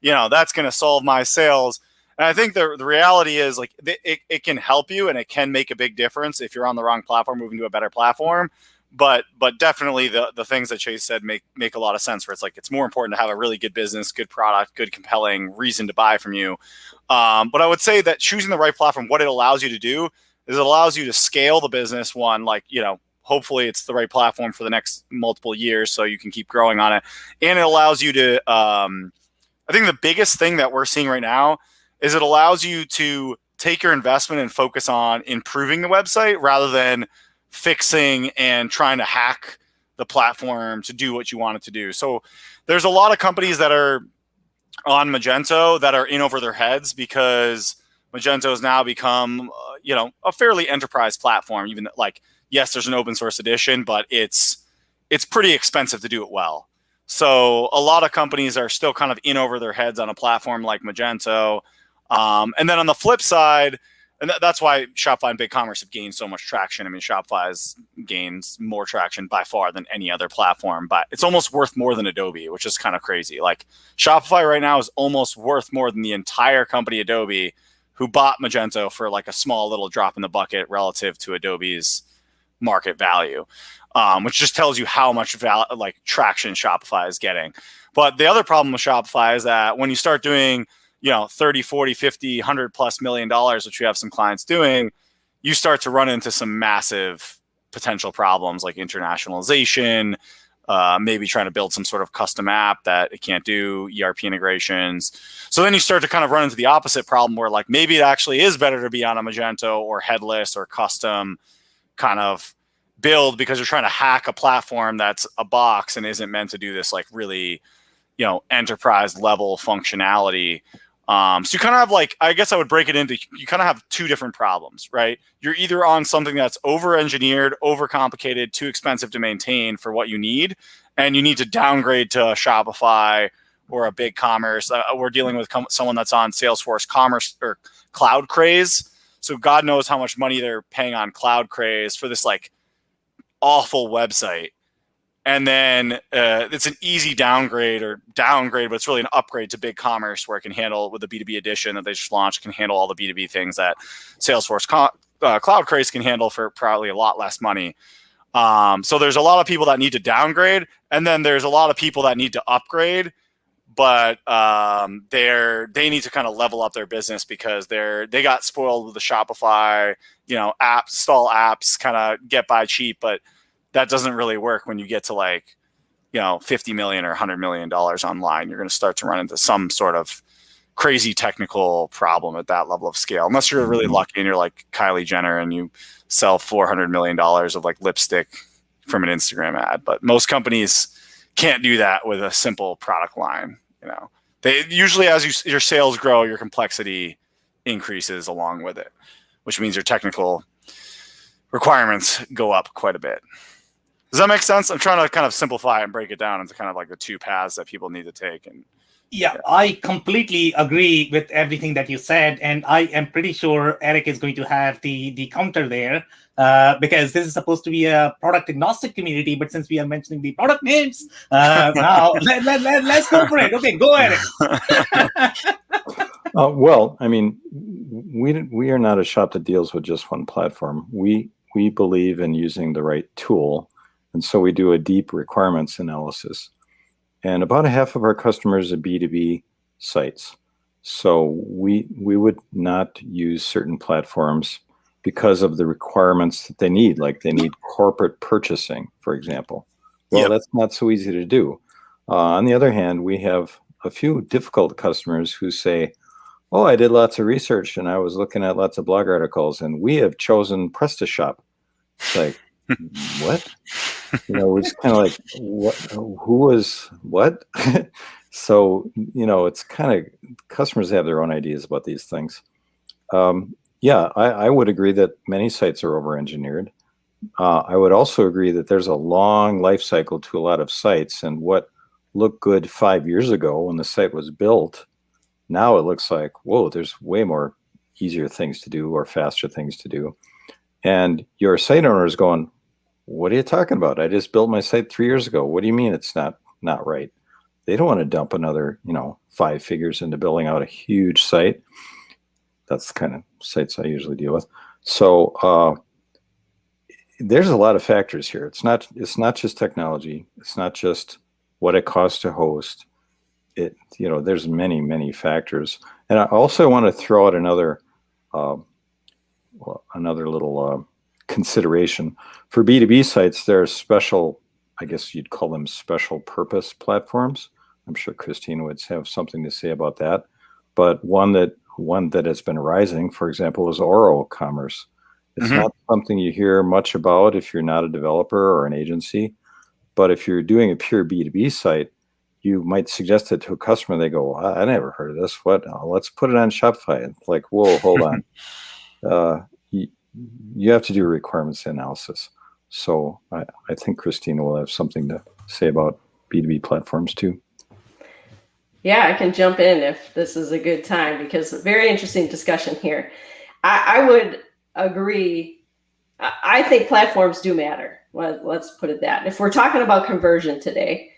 that's going to solve my sales. And I think the reality is like it can help you, and it can make a big difference if you're on the wrong platform, moving to a better platform. But definitely the things that Chase said make a lot of sense, where it's like it's more important to have a really good business, good product, good compelling reason to buy from you. But I would say that choosing the right platform, what it allows you to do is it allows you to scale the business. One, like, hopefully it's the right platform for the next multiple years so you can keep growing on it. And it allows you to, I think the biggest thing that we're seeing right now is it allows you to take your investment and focus on improving the website rather than fixing and trying to hack the platform to do what you want it to do. So there's a lot of companies that are on Magento that are in over their heads because Magento has now become, a fairly enterprise platform. Even like, yes, there's an open source edition, but it's pretty expensive to do it well. So a lot of companies are still kind of in over their heads on a platform like Magento. And then on the flip side, and that's why Shopify and BigCommerce have gained so much traction. I mean, Shopify has gained more traction by far than any other platform, but it's almost worth more than Adobe, which is kind of crazy. Like Shopify right now is almost worth more than the entire company Adobe, who bought Magento for like a small little drop in the bucket relative to Adobe's market value, which just tells you how much traction Shopify is getting. But the other problem with Shopify is that when you start doing 30, 40, 50, $100+ million, which we have some clients doing, you start to run into some massive potential problems like internationalization, maybe trying to build some sort of custom app that it can't do, ERP integrations. So then you start to kind of run into the opposite problem where like maybe it actually is better to be on a Magento or headless or custom kind of build because you're trying to hack a platform that's a box and isn't meant to do this like really, enterprise level functionality. So you kind of have like, I guess I would break it into, you kind of have two different problems, right? You're either on something that's over-engineered, over-complicated, too expensive to maintain for what you need, and you need to downgrade to a Shopify or a BigCommerce. We're dealing with someone that's on Salesforce Commerce or Cloud Craze. So God knows how much money they're paying on Cloud Craze for this like awful website. And then it's an easy downgrade, but it's really an upgrade to BigCommerce where it can handle with the B2B edition that they just launched, can handle all the B2B things that Salesforce Cloud Craze can handle for probably a lot less money. So there's a lot of people that need to downgrade, and then there's a lot of people that need to upgrade, but they need to kind of level up their business because they got spoiled with the Shopify, apps, stall apps, kind of get by cheap, but that doesn't really work when you get to like, $50 million or $100 million online. You're going to start to run into some sort of crazy technical problem at that level of scale, unless you're really lucky and you're like Kylie Jenner and you sell $400 million of like lipstick from an Instagram ad. But most companies can't do that with a simple product line. They usually, as your sales grow, your complexity increases along with it, which means your technical requirements go up quite a bit. Does that make sense? I'm trying to kind of simplify it and break it down into kind of like the two paths that people need to take. And yeah, I completely agree with everything that you said, and I am pretty sure Eric is going to have the counter there, because this is supposed to be a product agnostic community, but since we are mentioning the product names, now let's go for it. Okay, go, Eric. Well, I mean, we are not a shop that deals with just one platform. We believe in using the right tool, and so we do a deep requirements analysis. And about half of our customers are B2B sites. So we would not use certain platforms because of the requirements that they need. Like they need corporate purchasing, for example. Well, That's not so easy to do. On the other hand, we have a few difficult customers who say, oh, I did lots of research and I was looking at lots of blog articles and we have chosen PrestaShop. It's like, what? It's kind of like, what? Who was what? So, it's kind of, customers have their own ideas about these things. I would agree that many sites are over-engineered. I would also agree that there's a long life cycle to a lot of sites, and what looked good 5 years ago when the site was built, now it looks like, whoa, there's way more easier things to do or faster things to do. And your site owner is going, what are you talking about? I just built my site 3 years ago. What do you mean it's not right? They don't want to dump another, 5 figures into building out a huge site. That's the kind of sites I usually deal with. So there's a lot of factors here. It's not just technology. It's not just what it costs to host. There's many, many factors. And I also want to throw out another little consideration. For B2B sites, there are special, I guess you'd call them special purpose platforms. I'm sure Kristina would have something to say about that. But one that has been rising, for example, is Ecommerce. It's not something you hear much about if you're not a developer or an agency. But if you're doing a pure B2B site, you might suggest it to a customer. They go, well, I never heard of this. What? Let's put it on Shopify. It's like, whoa, hold on. You have to do a requirements analysis. So I think Kristina will have something to say about B2B platforms too. Yeah, I can jump in if this is a good time, because a very interesting discussion here. I would agree. I think platforms do matter. Let's put it that. If we're talking about conversion today,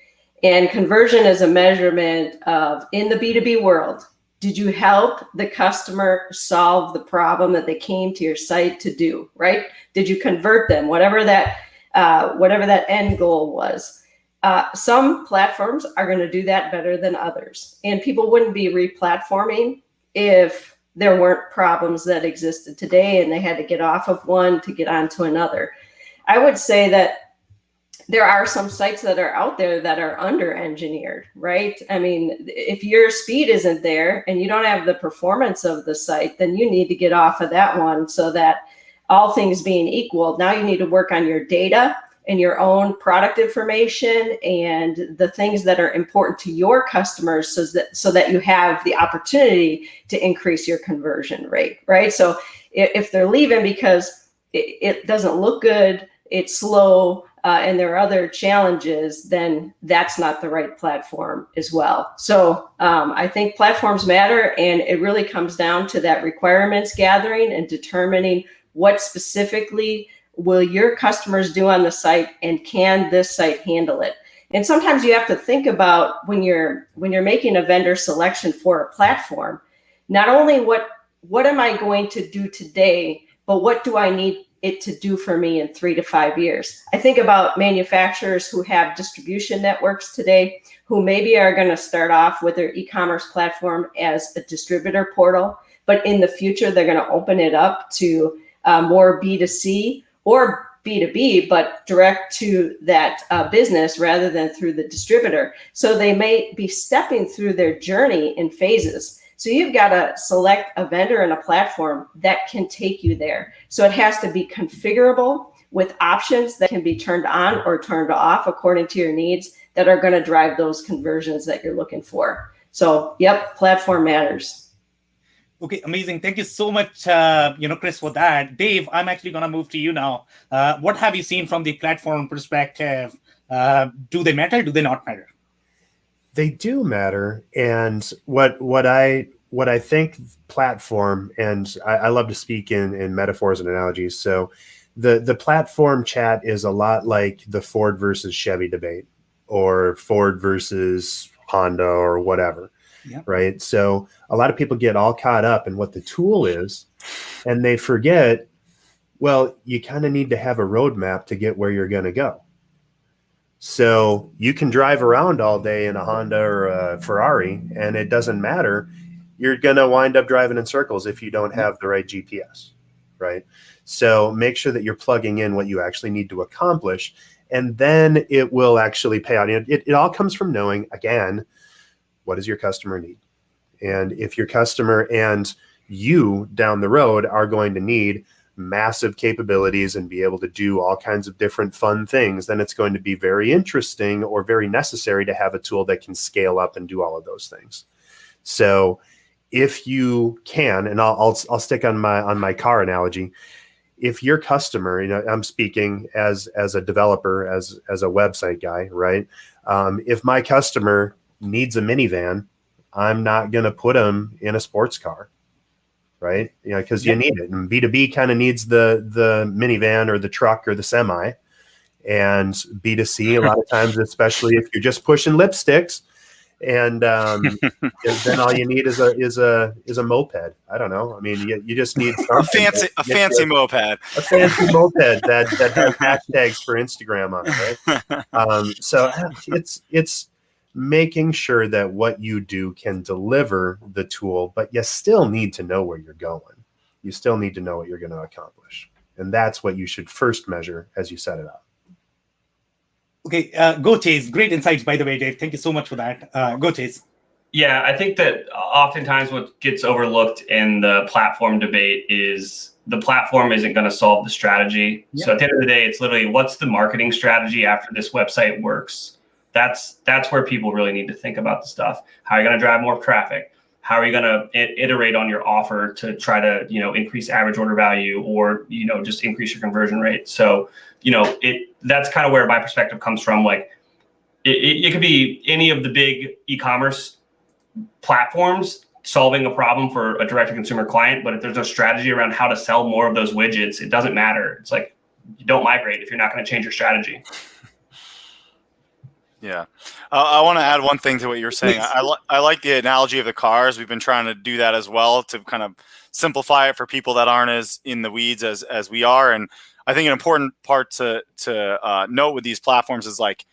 and conversion is a measurement of, in the B2B world, did you help the customer solve the problem that they came to your site to do, right? Did you convert them, whatever that end goal was? Some platforms are going to do that better than others. And people wouldn't be re-platforming if there weren't problems that existed today and they had to get off of one to get onto another. I would say that there are some sites that are out there that are under-engineered, right? I mean, if your speed isn't there and you don't have the performance of the site, then you need to get off of that one, so that all things being equal, now you need to work on your data and your own product information and the things that are important to your customers, so that you have the opportunity to increase your conversion rate, right? So if they're leaving because it doesn't look good, it's slow, and there are other challenges, then that's not the right platform as well. So I think platforms matter, and it really comes down to that requirements gathering and determining what specifically will your customers do on the site, and can this site handle it? And sometimes you have to think about, when you're making a vendor selection for a platform, not only what am I going to do today, but what do I need it to do for me in 3 to 5 years? I think about manufacturers who have distribution networks today, who maybe are going to start off with their e-commerce platform as a distributor portal, but in the future, they're going to open it up to more B2C or B2B, but direct to that business rather than through the distributor. So they may be stepping through their journey in phases. So you've got to select a vendor and a platform that can take you there. So it has to be configurable with options that can be turned on or turned off according to your needs that are going to drive those conversions that you're looking for. So, yep, platform matters. Okay, amazing. Thank you so much, Chris, for that. Dave, I'm actually going to move to you now. What have you seen from the platform perspective? Do they matter? Do they not matter? They do matter. And what I think platform, and I love to speak in metaphors and analogies. So the platform chat is a lot like the Ford versus Chevy debate, or Ford versus Honda, or whatever. Yeah. Right. So a lot of people get all caught up in what the tool is, and they forget, well, you kind of need to have a roadmap to get where you're going to go. So you can drive around all day in a Honda or a Ferrari, and it doesn't matter. You're going to wind up driving in circles if you don't have the right GPS. Right. So make sure that you're plugging in what you actually need to accomplish, and then it will actually pay out. It all comes from knowing, again, what does your customer need? And if your customer and you down the road are going to need massive capabilities and be able to do all kinds of different fun things, then it's going to be very interesting or very necessary to have a tool that can scale up and do all of those things. So if you can, and I'll stick on my car analogy. If your customer, I'm speaking as a developer, as a website guy, right? If my customer needs a minivan, I'm not going to put them in a sports car, right? Because you need it. And B2B kind of needs the minivan or the truck or the semi. And B2C, a lot of times, especially if you're just pushing lipsticks, and then all you need is a moped. I don't know. I mean, you just need something a fancy moped. A fancy moped that has hashtags for Instagram on it, right? So it's making sure that what you do can deliver the tool, but you still need to know where you're going. You still need to know what you're going to accomplish. And that's what you should first measure as you set it up. Okay, go Chase. Great insights, by the way, Dave. Thank you so much for that. Go Chase. Yeah, I think that oftentimes what gets overlooked in the platform debate is the platform isn't going to solve the strategy. Yeah. So at the end of the day, it's literally, what's the marketing strategy after this website works? That's where people really need to think about the stuff. How are you going to drive more traffic? How are you going to iterate on your offer to try to, increase average order value, or, just increase your conversion rate? So, that's kind of where my perspective comes from. Like it could be any of the big e-commerce platforms solving a problem for a direct to consumer client. But if there's no strategy around how to sell more of those widgets, it doesn't matter. It's like, you don't migrate if you're not going to change your strategy. Yeah. I want to add one thing to what you're saying. I like the analogy of the cars. We've been trying to do that as well to kind of simplify it for people that aren't as in the weeds as we are. And I think an important part to note with these platforms is, like,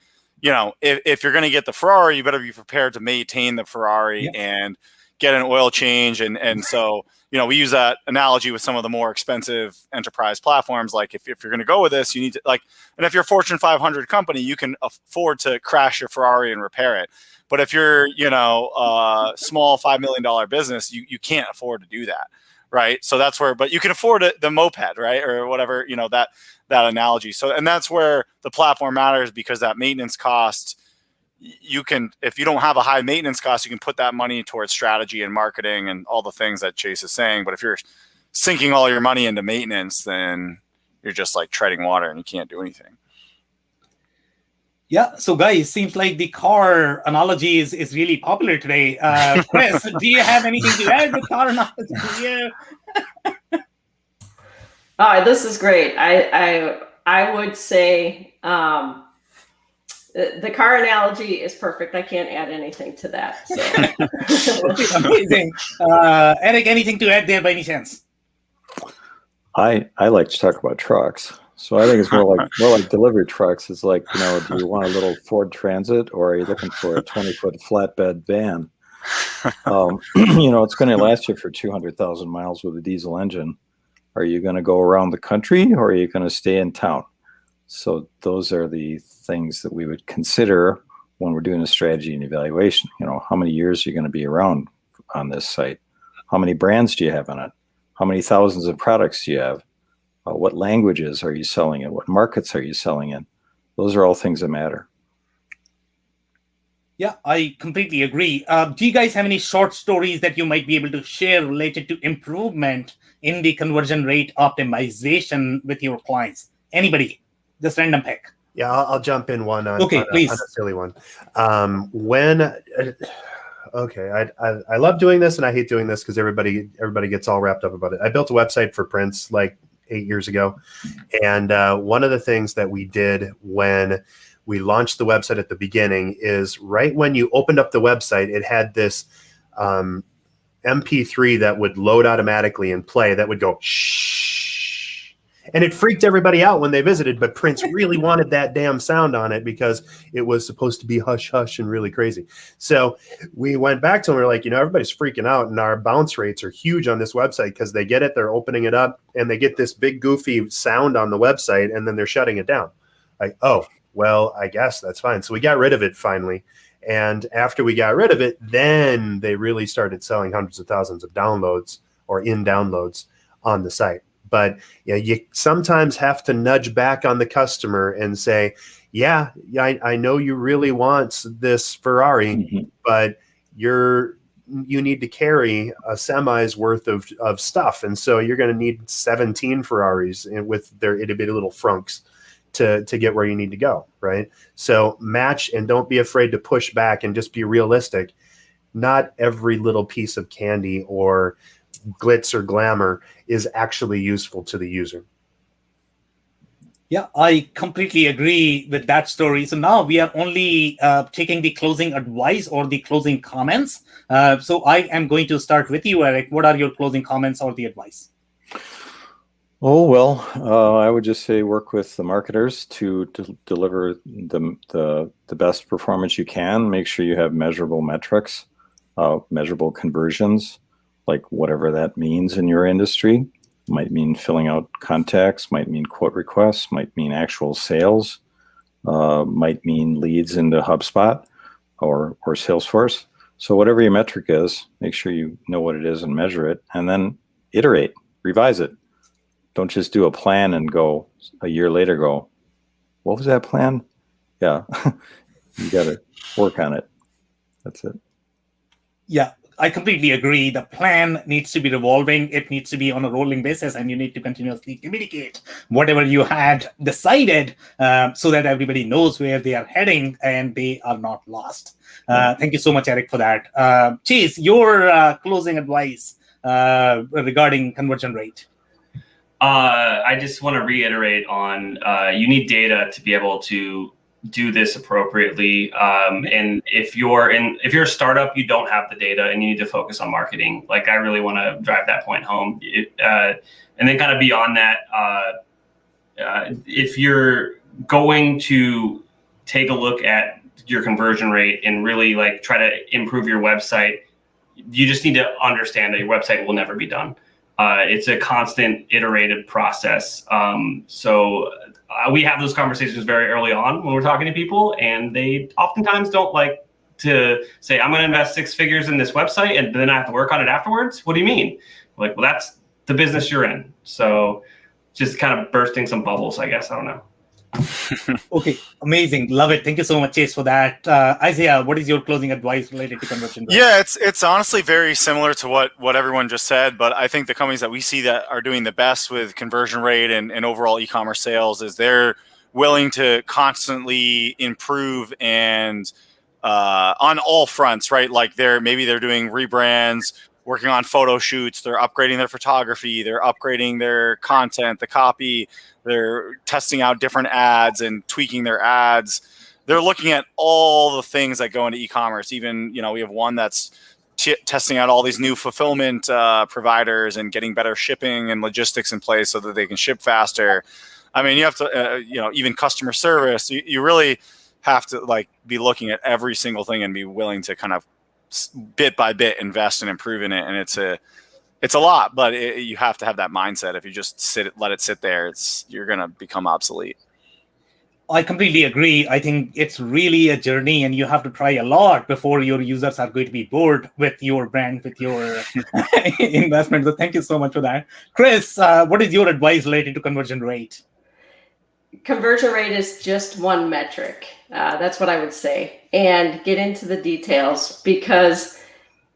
if you're going to get the Ferrari, you better be prepared to maintain the Ferrari and get an oil change. And so, we use that analogy with some of the more expensive enterprise platforms. Like if you're going to go with this, you need to, like, and if you're a Fortune 500 company, you can afford to crash your Ferrari and repair it. But if you're, a small $5 million business, you can't afford to do that. Right. So that's where, but you can afford the moped, right? Or whatever, that analogy. So, and that's where the platform matters, because that maintenance cost, you can, if you don't have a high maintenance cost, you can put that money towards strategy and marketing and all the things that Chase is saying. But if you're sinking all your money into maintenance, then you're just like treading water and you can't do anything. Yeah. So guys, seems like the car analogy is really popular today. Chris, do you have anything to add with car analogy? Yeah. This is great. I would say, the car analogy is perfect. I can't add anything to that. So. Amazing. Eric, anything to add there by any chance? I like to talk about trucks. So I think it's more like delivery trucks. It's like, do you want a little Ford Transit, or are you looking for a 20-foot flatbed van? It's going to last you for 200,000 miles with a diesel engine. Are you going to go around the country, or are you going to stay in town? So those are the things that we would consider when we're doing a strategy and evaluation. How many years are you going to be around on this site? How many brands do you have on it? How many thousands of products do you have? What languages are you selling in? What markets are you selling in? Those are all things that matter. Yeah, I completely agree. Do you guys have any short stories that you might be able to share related to improvement in the conversion rate optimization with your clients? Anybody? Just random pick. Yeah, I'll jump in one on, Okay, please. on a silly one. Okay, I love doing this and I hate doing this because everybody gets all wrapped up about it. I built a website for Prince like 8 years ago, and one of the things that we did when we launched the website at the beginning is right when you opened up the website, it had this MP3 that would load automatically and play that would go shh. And it freaked everybody out when they visited, but Prince really wanted that damn sound on it because it was supposed to be hush hush and really crazy. So we went back to them. We're like, everybody's freaking out, and our bounce rates are huge on this website because they get it, they're opening it up, and they get this big goofy sound on the website, and then they're shutting it down. Like, oh, well, I guess that's fine. So we got rid of it finally. And after we got rid of it, then they really started selling hundreds of thousands of downloads or in downloads on the site. But you sometimes have to nudge back on the customer and say, yeah, I know you really want this Ferrari, but you need to carry a semi's worth of stuff. And so you're going to need 17 Ferraris with their itty bitty little frunks to get where you need to go, right? So match, and don't be afraid to push back and just be realistic. Not every little piece of candy or glitz or glamour is actually useful to the user. Yeah, I completely agree with that story. So now we are only taking the closing advice or the closing comments. So I am going to start with you, Eric. What are your closing comments or the advice? Oh, well, I would just say work with the marketers to deliver the best performance you can. Make sure you have measurable metrics, measurable conversions, like whatever that means in your industry. Might mean filling out contacts, might mean quote requests, might mean actual sales, might mean leads into HubSpot or Salesforce. So whatever your metric is, make sure you know what it is and measure it, and then iterate, revise it. Don't just do a plan and go a year later, go, what was that plan? Yeah, you got to work on it. That's it. Yeah, I completely agree. The plan needs to be revolving. It needs to be on a rolling basis, and you need to continuously communicate whatever you had decided so that everybody knows where they are heading and they are not lost. Thank you so much, Eric, for that. Chase, your closing advice regarding conversion rate. I just want to reiterate on you need data to be able to do this appropriately. And if you're a startup, you don't have the data and you need to focus on marketing. Like, I really want to drive that point home. And then kind of beyond that, if you're going to take a look at your conversion rate and really like try to improve your website, you just need to understand that your website will never be done. It's a constant iterative process. So we have those conversations very early on when we're talking to people, and they oftentimes don't like to say, I'm going to invest 6 figures in this website and then I have to work on it afterwards. What do you mean? Like, well, that's the business you're in. So just kind of bursting some bubbles, I guess. I don't know. Okay, amazing. Love it. Thank you so much, Chase, for that. Isaiah, what is your closing advice related to conversion rate? Yeah, it's honestly very similar to what everyone just said, but I think the companies that we see that are doing the best with conversion rate and overall e-commerce sales is they're willing to constantly improve and on all fronts, right? Like they're doing rebrands, working on photo shoots, they're upgrading their photography, they're upgrading their content, the copy, they're testing out different ads and tweaking their ads. They're looking at all the things that go into e-commerce. Even, we have one that's testing out all these new fulfillment providers and getting better shipping and logistics in place so that they can ship faster. I mean, you have to, even customer service, you really have to be looking at every single thing and be willing to kind of bit by bit invest and improve in it. And it's a lot, but you have to have that mindset. If you just let it sit there, you're going to become obsolete. I completely agree. I think it's really a journey, and you have to try a lot before your users are going to be bored with your brand, with your investment. So thank you so much for that. Chris, what is your advice related to conversion rate? Conversion rate is just one metric. That's what I would say. And get into the details, because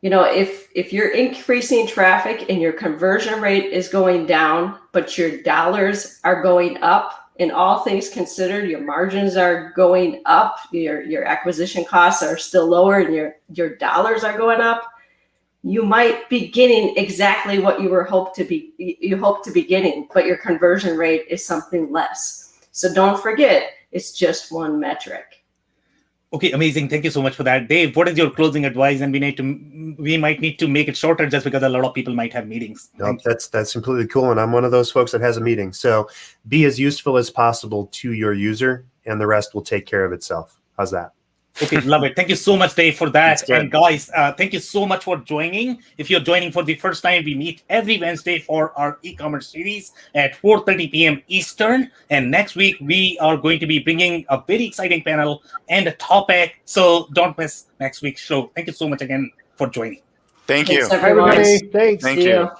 if you're increasing traffic and your conversion rate is going down, but your dollars are going up, and all things considered, your margins are going up, your acquisition costs are still lower, and your dollars are going up, you might be getting exactly what you hope to be getting, but your conversion rate is something less. So don't forget, it's just one metric. Okay, amazing. Thank you so much for that. Dave, what is your closing advice? And we might need to make it shorter just because a lot of people might have meetings. Nope, that's completely cool. And I'm one of those folks that has a meeting. So be as useful as possible to your user, and the rest will take care of itself. How's that? Okay, love it. Thank you so much, Dave, for that. And guys, thank you so much for joining. If you're joining for the first time, we meet every Wednesday for our e-commerce series at 4:30 p.m. Eastern. And next week, we are going to be bringing a very exciting panel and a topic. So don't miss next week's show. Thank you so much again for joining. Thank you. Thanks, everyone. Thanks. Thank you.